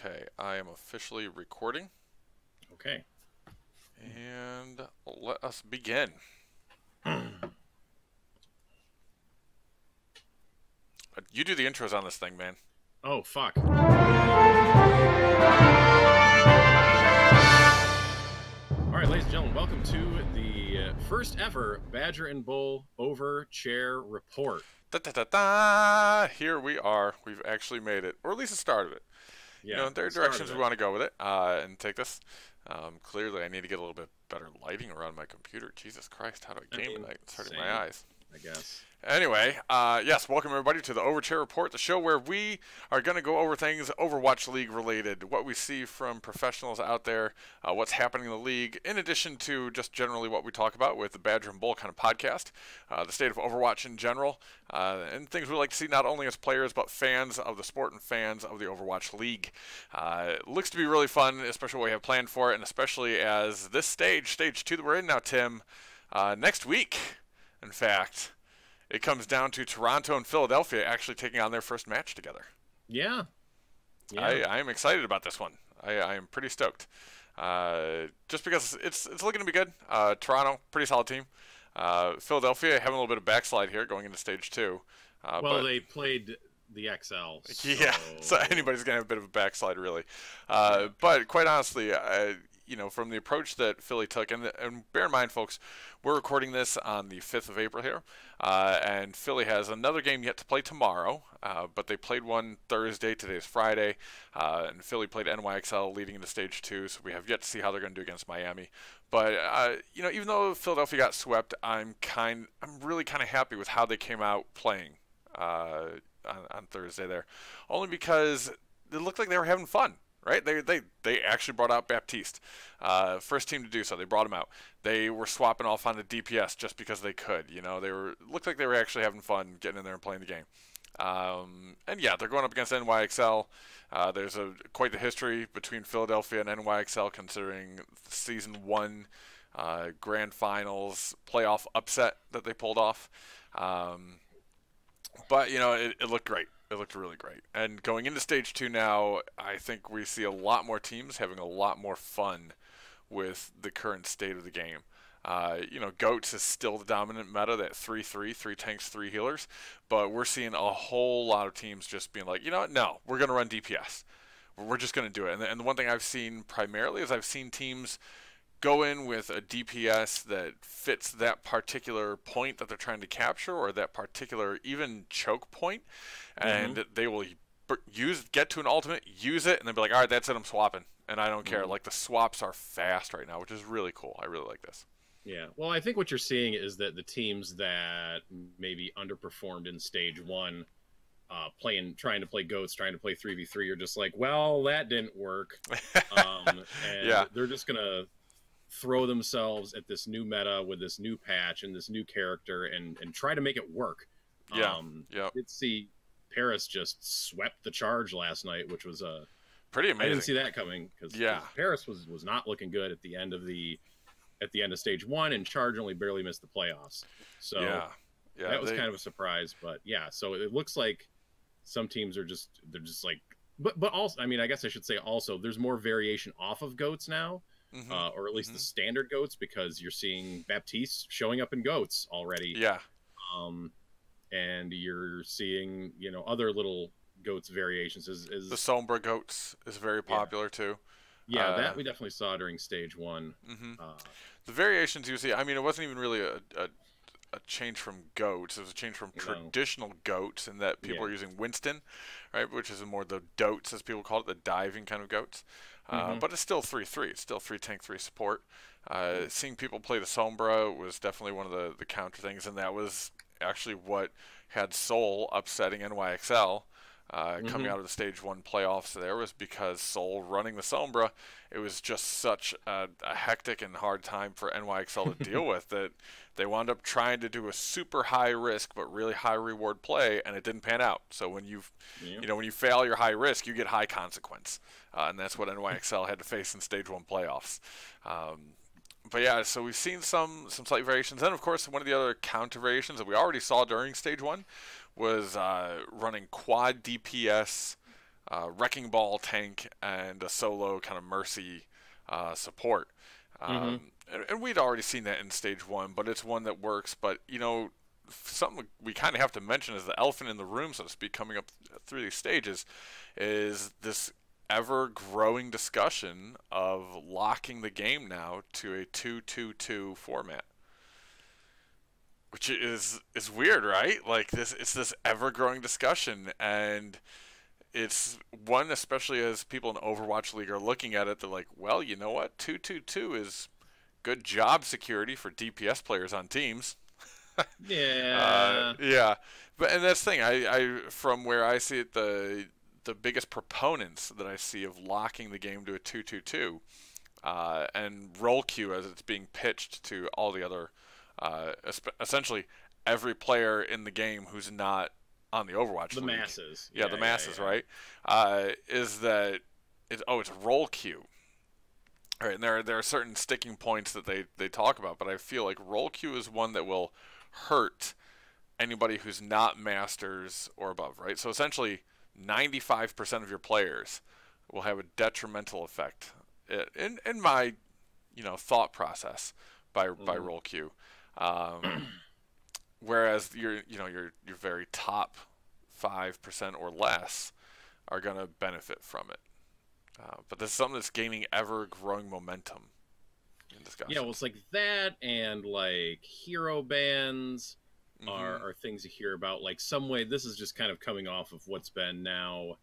Okay, I am officially recording, Okay. and let us begin. You do the intros on this thing, man. Oh, fuck. All right, ladies and gentlemen, welcome to the first ever Badger and Bull Overchair Report. Da da da da! Here we are. We've actually made it, or at least the start of it. Yeah, There are directions we want to go with it, and take this. Clearly, I need to get a little bit better lighting around my computer. Jesus Christ, how do I game tonight? It's hurting my eyes. I guess. Anyway, yes, welcome everybody to the Overchair Report, the show where we are going to go over things Overwatch League related, what we see from professionals out there, what's happening in the league, in addition to just generally what we talk about with the Badger and Bull kind of podcast, the state of Overwatch in general, and things we like to see not only as players but fans of the sport and fans of the Overwatch League. It looks to be really fun, especially what we have planned for it, and especially as this stage 2 that we're in now, Tim, next week, in fact. It comes down to Toronto and Philadelphia actually taking on their first match together. Yeah. I am excited about this one. I am pretty stoked. Just because it's looking to be good. Toronto, pretty solid team. Philadelphia having a little bit of backslide here going into stage 2. Well, they played the XL. So... Yeah, so anybody's going to have a bit of a backslide, really. But quite honestly, from the approach that Philly took, and bear in mind, folks, we're recording this on the 5th of April here, and Philly has another game yet to play tomorrow, but they played one Thursday, today's Friday, and Philly played NYXL leading into stage 2, so we have yet to see how they're going to do against Miami. But, even though Philadelphia got swept, I'm really kind of happy with how they came out playing on Thursday there, only because it looked like they were having fun. Right? They actually brought out Baptiste. First team to do so. They brought him out. They were swapping off onto DPS just because they could. Looked like they were actually having fun getting in there and playing the game. And yeah, they're going up against NYXL. There's quite the history between Philadelphia and NYXL, considering season 1 grand finals playoff upset that they pulled off. But it looked great. It looked really great. And going into stage 2 now, I think we see a lot more teams having a lot more fun with the current state of the game. GOATS is still the dominant meta, that 3-3, 3 tanks, 3 healers. But we're seeing a whole lot of teams just being like, no, we're going to run DPS. We're just going to do it. And the one thing I've seen primarily is I've seen teams go in with a DPS that fits that particular point that they're trying to capture, or that particular even choke point, and they will get to an ultimate, use it, and then be like, all right, that's it, I'm swapping, and I don't care. Like, the swaps are fast right now, which is really cool. I really like this. Yeah, well, I think what you're seeing is that the teams that maybe underperformed in stage 1, trying to play GOATs, trying to play 3v3, are just like, well, that didn't work. And yeah, they're just gonna throw themselves at this new meta with this new patch and this new character and try to make it work. Yeah. Did see Paris just swept the charge last night, which was pretty amazing. I didn't see that coming because Paris was not looking good at the end of stage 1, and Charge only barely missed the playoffs. So that was kind of a surprise. But yeah, so it looks like some teams are just like, but also, I mean, I guess I should say also there's more variation off of GOATs now. Or at least the standard GOATs, because you're seeing Baptiste showing up in GOATs already. Yeah. And you're seeing, other little GOATs variations. The Sombra GOATs is very popular too. Yeah, that we definitely saw during stage 1. The variations you see, I mean, it wasn't even really a change from GOATs. It was a change from traditional GOATs, in that people are using Winston, right, which is more the DOTs, as people call it, the diving kind of GOATs. But it's still 3-3. It's still 3 tank, 3 support. Seeing people play the Sombra was definitely one of the counter things, and that was actually what had Seoul upsetting NYXL coming out of the stage 1 playoffs there, was because Seoul running the Sombra, it was just such a hectic and hard time for NYXL to deal with, that they wound up trying to do a super high risk but really high reward play, and it didn't pan out. So when you fail your high risk, you get high consequence, and that's what NYXL had to face in stage 1 playoffs. But yeah, so we've seen some slight variations. Then, of course, one of the other counter variations that we already saw during stage 1 was running quad DPS wrecking ball tank and a solo kind of mercy support. And we'd already seen that in stage 1, but it's one that works. But, you know, something we kind of have to mention is the elephant in the room, so to speak, coming up through these stages, is this ever-growing discussion of locking the game now to a 2-2-2 format. Which is weird, right? Like, it's this ever-growing discussion, and it's one, especially as people in Overwatch League are looking at it, they're like, well, you know what? 2-2-2 is good job security for DPS players on teams. Yeah. Yeah. But, and that's the thing, I from where I see it, the biggest proponents that I see of locking the game to a 2-2-2, and role queue as it's being pitched to all the other, essentially every player in the game who's not on the Overwatch League. The masses. Yeah, the masses, right? Is that it's a role queue. All right, and there are certain sticking points that they talk about, but I feel like role queue is one that will hurt anybody who's not masters or above, right? So essentially 95% of your players will have a detrimental effect in my, you know, thought process by role queue. Whereas your very top 5% or less are going to benefit from it. But this is something that's gaining ever-growing momentum in discussion. Yeah, well, it's like that, and like hero bans are things you hear about. Like some way, this is just kind of coming off of what's been now.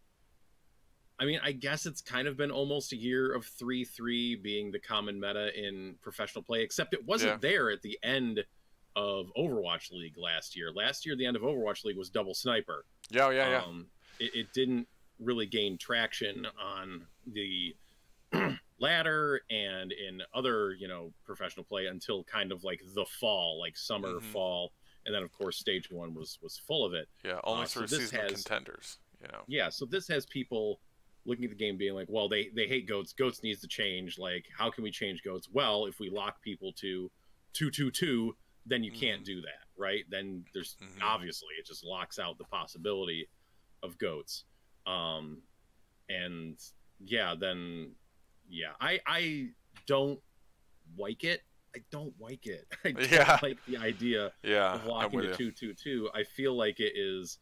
I mean, I guess it's kind of been almost a year of 3-3 being the common meta in professional play, except it wasn't there at the end of Overwatch League last year. Last year, the end of Overwatch League was double sniper. Yeah. It didn't really gain traction on the ladder and in other, you know, professional play until kind of like the fall, like summer, fall, and then of course stage 1 was full of it. Yeah, only through seasonal contenders. You know. Yeah, so this has people looking at the game being like, well, they hate goats. Goats needs to change. Like, how can we change goats? Well, if we lock people to 2-2-2, then you can't do that, right? Then there's obviously it just locks out the possibility of goats. And yeah, then I don't like it. I don't like it. I don't like the idea of locking to 2-2-2. I feel like it is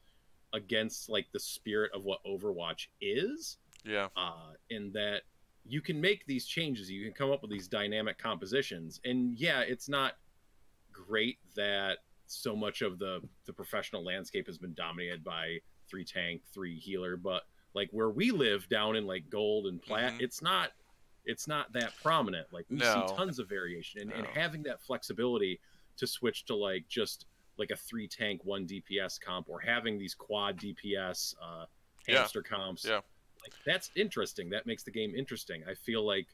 against like the spirit of what Overwatch is. Yeah. In that you can make these changes, you can come up with these dynamic compositions, and yeah, it's not great that so much of the professional landscape has been dominated by 3 tank, 3 healer, but like where we live down in like gold and plat, it's not that prominent. Like we see tons of variation, and having that flexibility to switch to like just like a 3 tank 1 DPS comp, or having these quad DPS hamster comps, like that's interesting. That makes the game interesting. I feel like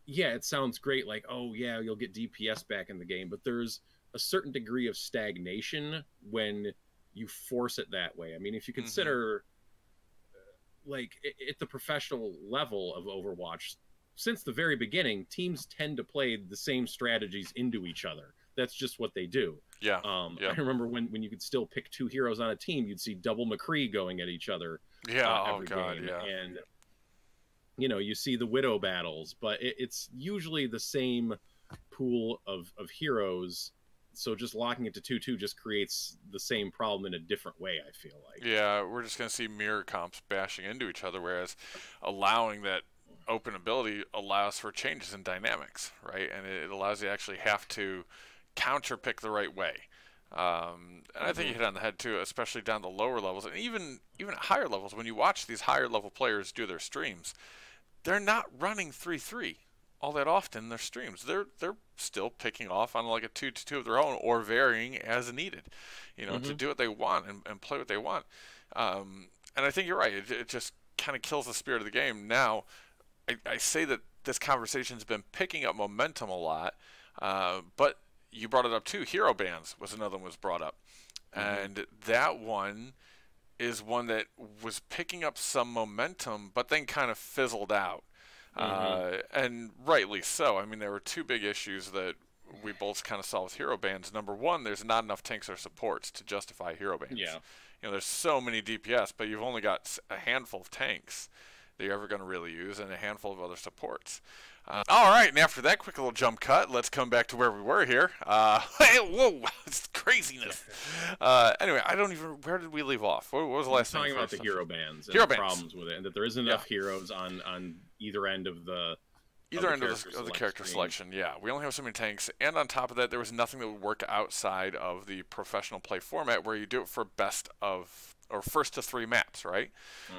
it sounds great, like, oh yeah, you'll get DPS back in the game, but there's a certain degree of stagnation when you force it that way. I mean, if you consider like at the professional level of Overwatch, since the very beginning, teams tend to play the same strategies into each other. That's just what they do. I remember when you could still pick 2 heroes on a team, you'd see double McCree going at each other. Every game. And you know, you see the Widow battles, but it's usually the same pool of heroes. So just locking it to 2-2 just creates the same problem in a different way, I feel like. Yeah, we're just going to see mirror comps bashing into each other, whereas allowing that open ability allows for changes in dynamics, right? And it allows you to actually have to counter pick the right way. And I think you hit on the head too, especially down the lower levels, and even at higher levels. When you watch these higher level players do their streams, they're not running 3-3 all that often in their streams. They're still picking off on like a 2-2 of their own, or varying as needed, you know, to do what they want and play what they want. And I think you're right. It just kind of kills the spirit of the game. Now, I say that this conversation's been picking up momentum a lot, but you brought it up too. Hero bans was another one was brought up, and that one is one that was picking up some momentum, but then kind of fizzled out. And rightly so. I mean, there were 2 big issues that we both kind of saw with hero bans. Number one, there's not enough tanks or supports to justify hero bans. there's so many DPS, but you've only got a handful of tanks that you're ever going to really use, and a handful of other supports. All right, and after that quick little jump cut, let's come back to where we were here. Whoa, it's craziness. Anyway, where did we leave off? What was the last thing? Talking about the hero bans and the problems with it, and that there isn't enough heroes on either end of the character selection. Yeah, we only have so many tanks, and on top of that, there was nothing that would work outside of the professional play format where you do it for first to 3 maps, right?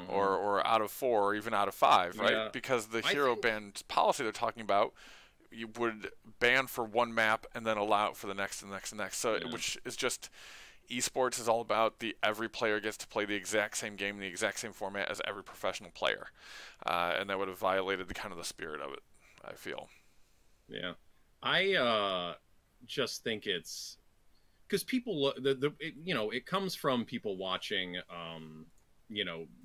Or out of 4, or even out of 5, right? Yeah. Because the hero ban policy they're talking about, you would ban for 1 map and then allow it for the next and next and next. So, which is just, esports is all about every player gets to play the exact same game in the exact same format as every professional player, and that would have violated the spirit of it, I feel. Yeah, I just think it's. Because people look, it comes from people watching,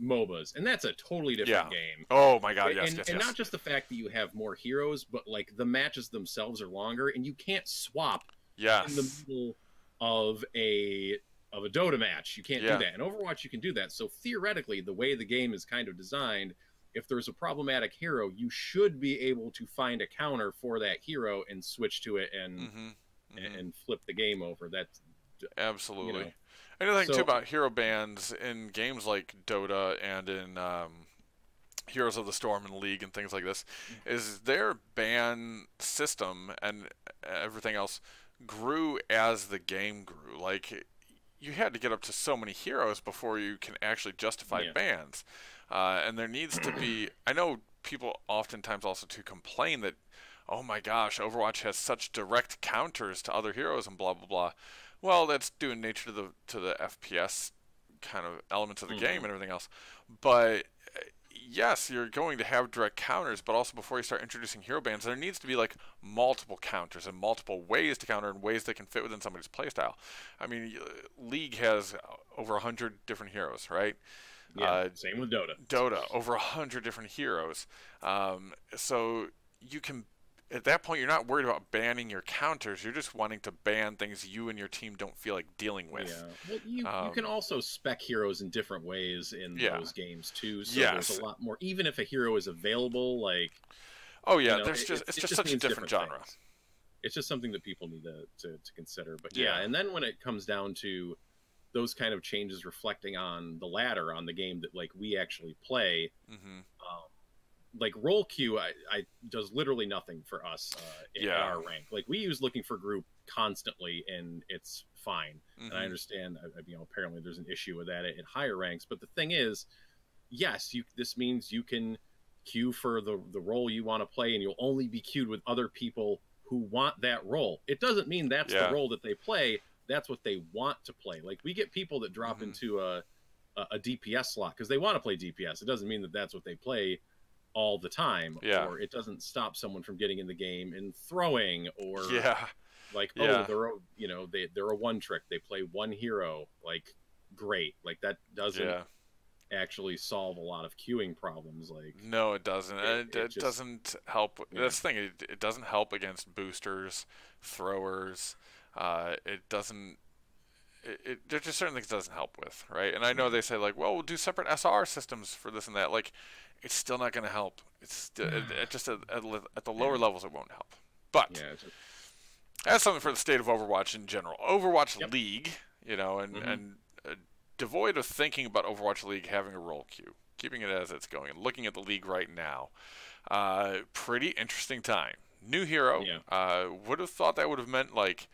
MOBAs, and that's a totally different game. Oh my God, yes, and not just the fact that you have more heroes, but like the matches themselves are longer, and you can't swap in the middle of a Dota match. You can't do that. In Overwatch, you can do that. So theoretically, the way the game is kind of designed, if there's a problematic hero, you should be able to find a counter for that hero and switch to it and flip the game over. That's absolutely. Another thing too about hero bans in games like Dota and in Heroes of the Storm and League and things like this is their ban system and everything else grew as the game grew. Like, you had to get up to so many heroes before you can actually justify bans, and there needs to be. I know people oftentimes also complain that, oh my gosh, Overwatch has such direct counters to other heroes and blah blah blah. Well, that's due in nature to the FPS kind of elements of the game and everything else. But yes, you're going to have direct counters, but also before you start introducing hero bans, there needs to be like multiple counters and multiple ways to counter and ways that can fit within somebody's playstyle. I mean, League has over 100 different heroes, right? Yeah, same with Dota. Dota, over 100 different heroes. So you can, at that point, you're not worried about banning your counters. You're just wanting to ban things you and your team don't feel like dealing with. Yeah. Well, you can also spec heroes in different ways in those games too. So there's a lot more. Even if a hero is available, like it's just such a different genre. Things. It's just something that people need to consider. But and then when it comes down to those kind of changes reflecting on the ladder on the game that like we actually play. Like role queue, I does literally nothing for us in our rank. Like we use looking for group constantly, and it's fine. And I understand, apparently there's an issue with that at higher ranks. But the thing is, yes, this means you can queue for the role you want to play, and you'll only be queued with other people who want that role. It doesn't mean that's the role that they play. That's what they want to play. Like we get people that drop into a DPS slot because they want to play DPS. It doesn't mean that that's what they play all the time, or it doesn't stop someone from getting in the game and throwing, or they're a one trick, they play one hero, like great, like that doesn't actually solve a lot of queuing problems. Like no, it doesn't. It just doesn't help. That's the thing. It doesn't help against boosters, throwers. It doesn't. There's just certain things it doesn't help with, right? And I know they say like, well, we'll do separate SR systems for this and that. Like, it's still not going to help. It's just at the lower levels, it won't help. But that's something for the state of Overwatch in general. Overwatch League, and devoid of thinking about Overwatch League having a role queue, keeping it as it's going, and looking at the league right now. Pretty interesting time. New hero. Would have thought that would have meant like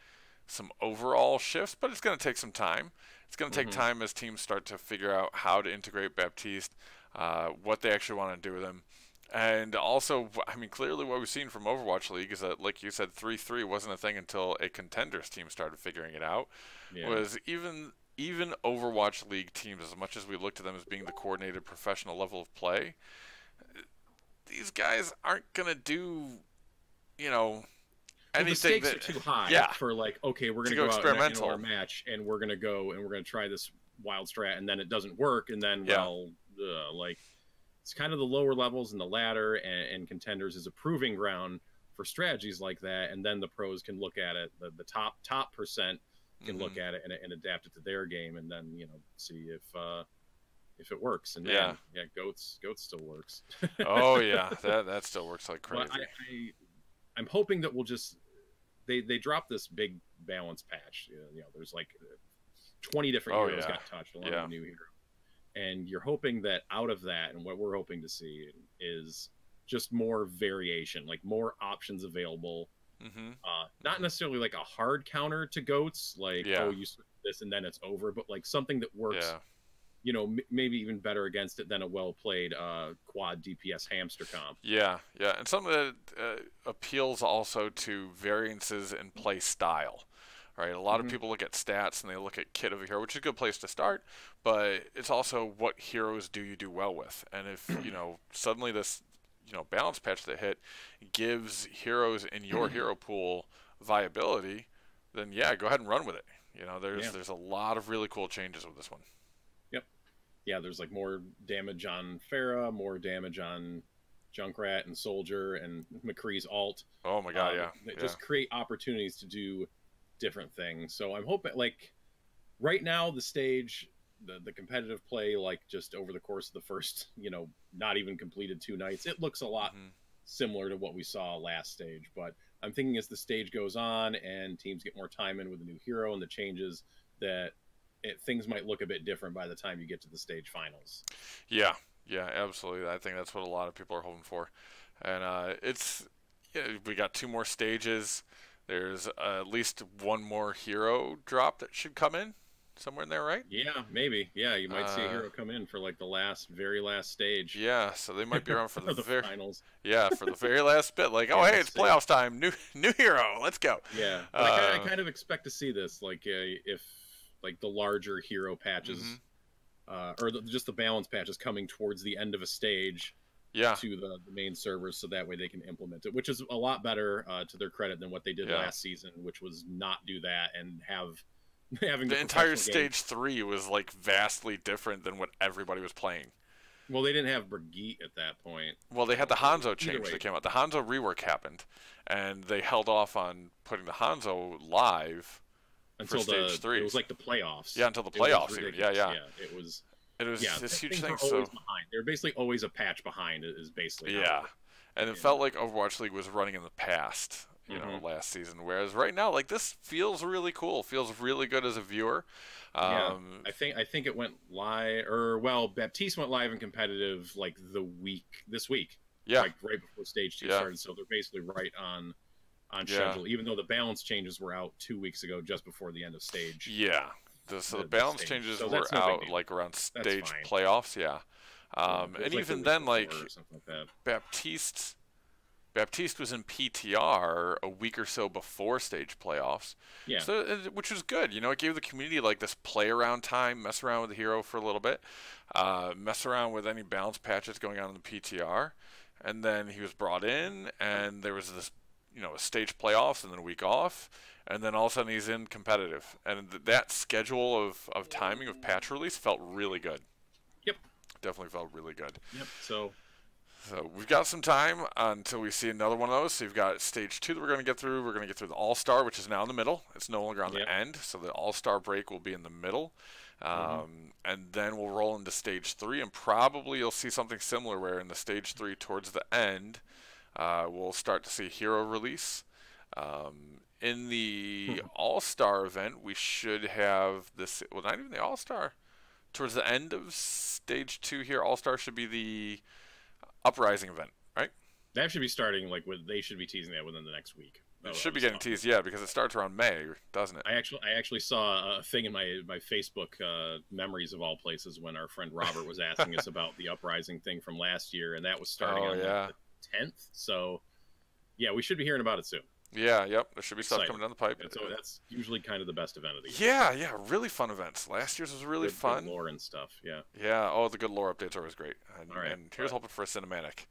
some overall shifts, but it's going to take some time. It's going to take time as teams start to figure out how to integrate Baptiste, what they actually want to do with him. And also, I mean, clearly what we've seen from Overwatch League is that, like you said, 3-3 wasn't a thing until a contenders team started figuring it out. Was even Overwatch League teams, as much as we looked at them as being the coordinated professional level of play, these guys aren't going to do, anything the stakes are too high for like, okay, we're going to go experimental out in our match, and we're going to go and we're going to try this wild strat, and then it doesn't work, and then like it's kind of the lower levels in the ladder, and contenders is a proving ground for strategies like that, and then the pros can look at it, the top percent can look at it and adapt it to their game, and then see if it works. And man, yeah, goats still works. Oh yeah, that still works like crazy. Well, I'm hoping that we'll just they drop this big balance patch. There's like 20 different heroes got touched along with a new hero, and you're hoping that out of that, and what we're hoping to see is just more variation, like more options available. Not necessarily like a hard counter to goats, like you switch this and then it's over, but like something that works. Maybe even better against it than a well-played quad DPS hamster comp. Yeah, and something that appeals also to variances in play style, right? A lot of people look at stats and they look at kit of a hero, which is a good place to start, but it's also what heroes do you do well with. And if, suddenly this, balance patch that hit gives heroes in your hero pool viability, then go ahead and run with it. There's a lot of really cool changes with this one. Yeah, there's like more damage on Pharah, more damage on Junkrat and Soldier and McCree's alt. Oh my god, They just create opportunities to do different things. So I'm hoping, like, right now the stage, the competitive play, like just over the course of the first, not even completed 2 nights, it looks a lot similar to what we saw last stage. But I'm thinking as the stage goes on and teams get more time in with a new hero and the changes, that things might look a bit different by the time you get to the stage finals. Yeah, absolutely. I think that's what a lot of people are hoping for. And we got 2 more stages. There's at least 1 more hero drop that should come in somewhere in there, right? Yeah, maybe. Yeah, you might see a hero come in for like the very last stage. Yeah, so they might be around for the finals. Yeah, for the very last bit. Like, hey, it's playoffs time. New hero. Let's go. Yeah, I kind of expect to see this. Like, if like the larger hero patches, or just the balance patches coming towards the end of a stage to the main servers, so that way they can implement it, which is a lot better to their credit than what they did last season, which was not do that and having the entire stage 3 was like vastly different than what everybody was playing. Well, they didn't have Brigitte at that point. Well, they had the Hanzo change that came out. The Hanzo rework happened, and they held off on putting the Hanzo live until stage 3. It was like the playoffs. Yeah, until the playoffs. Yeah, it was. It was this huge thing. Behind. They're basically always a patch behind. Is basically and it felt like Overwatch League was running in the past, last season. Whereas right now, like, this feels really cool. Feels really good as a viewer. I think it went live, Baptiste went live in competitive like this week. Yeah, like right before stage 2 started. So they're basically right on schedule, even though the balance changes were out 2 weeks ago, just before the end of stage. Yeah, so the balance changes were out like around stage playoffs. And even then, like Baptiste was in PTR a week or so before stage playoffs. Yeah, so which was good. It gave the community like this play around time, mess around with the hero for a little bit, mess around with any balance patches going on in the PTR, and then he was brought in, and there was this. A stage playoffs and then a week off, and then all of a sudden he's in competitive. And that schedule of timing of patch release felt really good. Yep. Definitely felt really good. Yep. So we've got some time until we see another one of those. So you've got stage 2 that we're going to get through. We're going to get through the All-Star, which is now in the middle. It's no longer on the end. So the All-Star break will be in the middle. And then we'll roll into stage 3, and probably you'll see something similar where in the stage 3 towards the end, we'll start to see hero release. In the All-Star event, we should have this. Well, not even the All-Star. Towards the end of stage 2 here, All-Star should be the Uprising event, right? That should be starting they should be teasing that within the next week. It should be getting teased, because it starts around May, doesn't it? I actually saw a thing in my Facebook memories of all places when our friend Robert was asking us about the Uprising thing from last year, and that was starting on the 10th. So, we should be hearing about it soon. Yeah, there should be stuff coming down the pipe. And so that's usually kind of the best event of the year. Yeah, really fun events. Last year's was really fun. Good lore and stuff, Yeah, the good lore updates are always great. And here's hoping for a cinematic.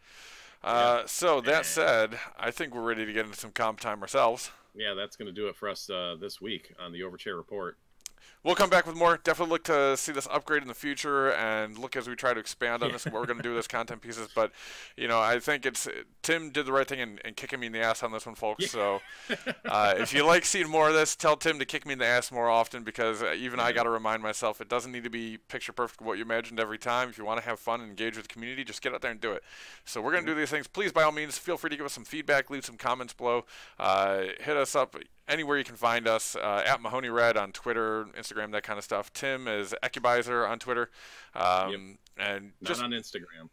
So that said, I think we're ready to get into some comp time ourselves. Yeah, that's going to do it for us this week on the Overchair Report. We'll come back with more. Definitely look to see this upgrade in the future, and look as we try to expand on this and what we're going to do with this content pieces. But, I think Tim did the right thing in kicking me in the ass on this one, folks. Yeah. So if you like seeing more of this, tell Tim to kick me in the ass more often, because even I got to remind myself it doesn't need to be picture perfect what you imagined every time. If you want to have fun and engage with the community, just get out there and do it. So we're going to do these things. Please, by all means, feel free to give us some feedback, leave some comments below, hit us up anywhere you can find us, at Mahoney Red on Twitter, Instagram, that kind of stuff. Tim is Ecubizer on Twitter. And not on Instagram.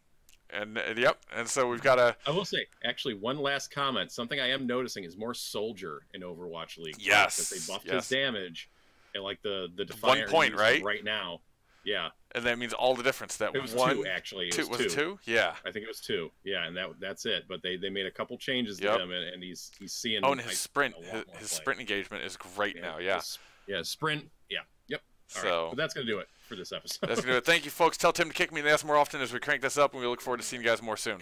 And and so we've got I will say, actually, one last comment. Something I am noticing is more Soldier in Overwatch League. Yes. Because they buffed his damage, and like the Defiant 1 point, right? Right now. Yeah. And that means all the difference. That it was one, 2, actually. Was it 2? Yeah. I think it was 2. Yeah, and that's it. But they made a couple changes to him, and he's seeing. Oh, and his sprint engagement is great now. Yeah. Sprint. Yeah. Yep. All right. But that's gonna do it for this episode. That's gonna do it. Thank you, folks. Tell Tim to kick me in the ass more often as we crank this up, and we look forward to seeing you guys more soon.